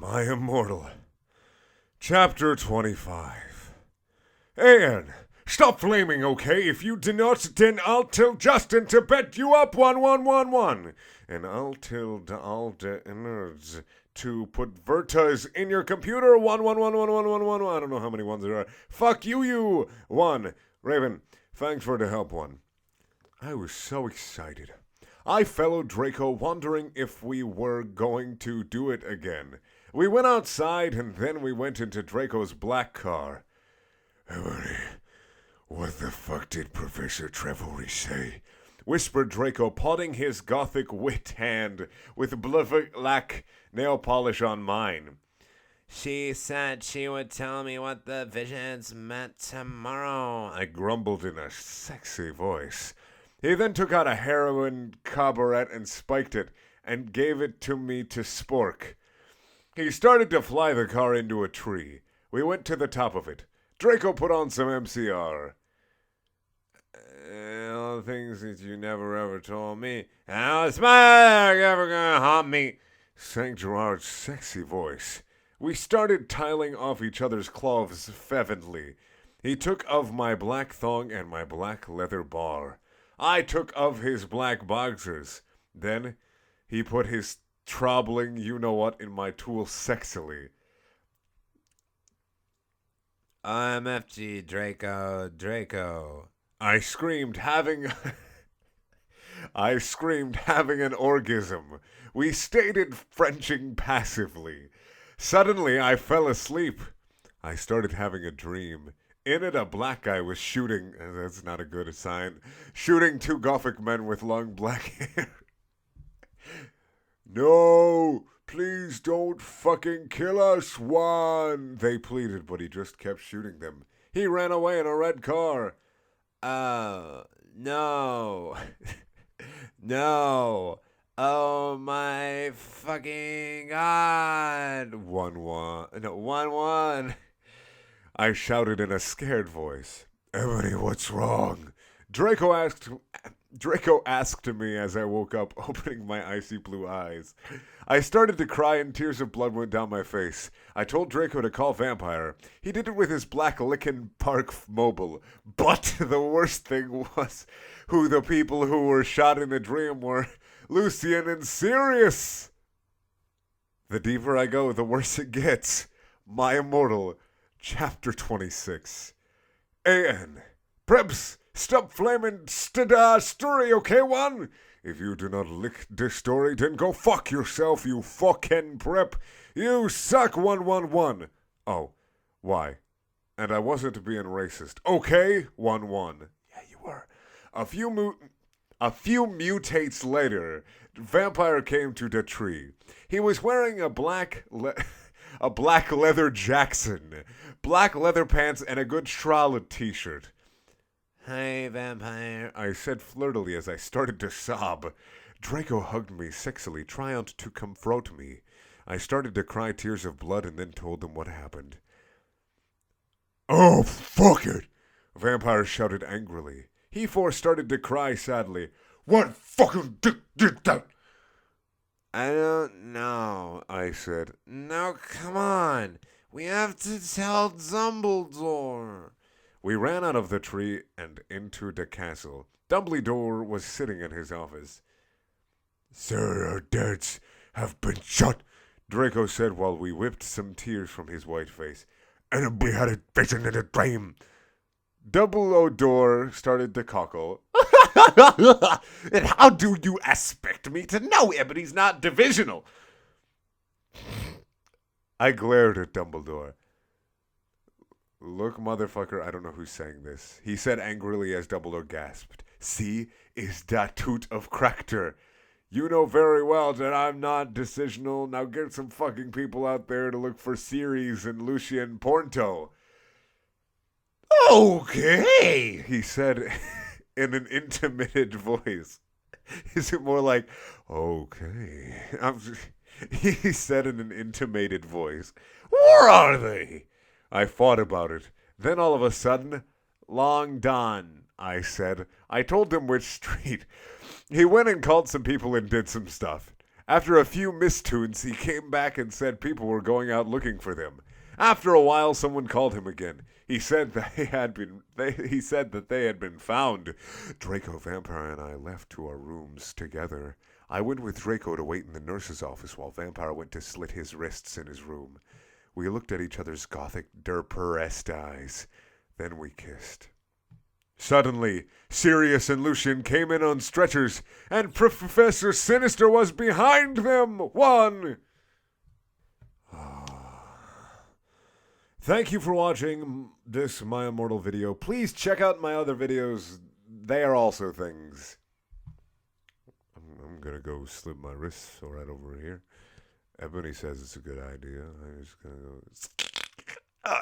My Immortal Chapter 25. Ian, stop flaming, okay? If you do not, then I'll tell Justin to bet you up 1111. And I'll tell all the nerds to put Vertas in your computer 11111111. I don't know how many ones there are. Fuck you. One. Raven, thanks for the help, one. I was so excited. I followed Draco, wondering if we were going to do it again. We went outside, and then we went into Draco's black car. Everybody, what the fuck did Professor Trevory say? Whispered Draco, potting his gothic wit hand with black nail polish on mine. She said she would tell me what the visions meant tomorrow. I grumbled in a sexy voice. He then took out a heroin cabaret and spiked it, and gave it to me to spork. He started to fly the car into a tree. We went to the top of it. Draco put on some MCR. All the things that you never ever told me. How is my ever gonna haunt me? Sang Gerard's sexy voice. We started tiling off each other's clothes fervently. He took of my black thong and my black leather bar. I took of his black boxers. Then he put his troubling you-know-what in my tool sexily. OMFG, Draco. I screamed, having an orgasm. We stated Frenching passively. Suddenly, I fell asleep. I started having a dream. In it, a black guy was shooting, that's not a good sign, shooting two gothic men with long black hair. No, please don't fucking kill us, Juan, they pleaded, but he just kept shooting them. He ran away in a red car. No. No. Oh my fucking god. 1-1. No, 1-1. I shouted in a scared voice. Ebony, what's wrong? Draco asked me as I woke up, opening my icy blue eyes. I started to cry and tears of blood went down my face. I told Draco to call Vampire. He did it with his black Lickin' Park mobile. But the worst thing was who the people who were shot in the dream were. Lucian and Sirius. The deeper I go, the worse it gets. My Immortal Chapter 26. A.N. Preps, stop flaming story, okay, one? If you do not lick this story, then go fuck yourself, you fucking prep. You suck, 111. Oh, why? And I wasn't being racist. Okay, 1-1. Yeah, you were. A few mutates later, Vampire came to the tree. He was wearing a black leather Jackson, black leather pants, and a good Charlotte t-shirt. Hey, Vampire, I said flirtily as I started to sob. Draco hugged me sexily, trying to confront me. I started to cry tears of blood and then told them what happened. Oh, fuck it! Vampire shouted angrily. He started to cry sadly. What fucking dick did that? I don't know, I said. No, come on. We have to tell Dumbledore. We ran out of the tree and into the castle. Dumbledore was sitting in his office. Sir, our dads have been shot, Draco said while we whipped some tears from his white face. And we had a vision in a dream. Dumbledore started to cockle. And how do you expect me to know Ebony's not divisional? I glared at Dumbledore. Look, motherfucker, I don't know who's saying this. He said angrily as Dumbledore gasped. See, is that toot of Crackter. You know very well that I'm not decisional. Now get some fucking people out there to look for Ceres and Lucian Porto. Okay, he said in an intimidated voice. Is it more like, okay? He said in an intimated voice. Where are they? I thought about it. Then all of a sudden, Long Don, I said. I told him which street. He went and called some people and did some stuff. After a few mistunes, he came back and said people were going out looking for them. After a while, someone called him again. He said that they had been found. Draco Vampire and I left to our rooms together. I went with Draco to wait in the nurse's office while Vampire went to slit his wrists in his room. We looked at each other's gothic derper-esque eyes. Then we kissed. Suddenly, Sirius and Lucian came in on stretchers, and Professor Sinister was behind them. One. Thank you for watching this My Immortal video. Please check out my other videos. They are also things. I'm gonna go slip my wrists right over here. Ebony says it's a good idea. I'm just gonna go.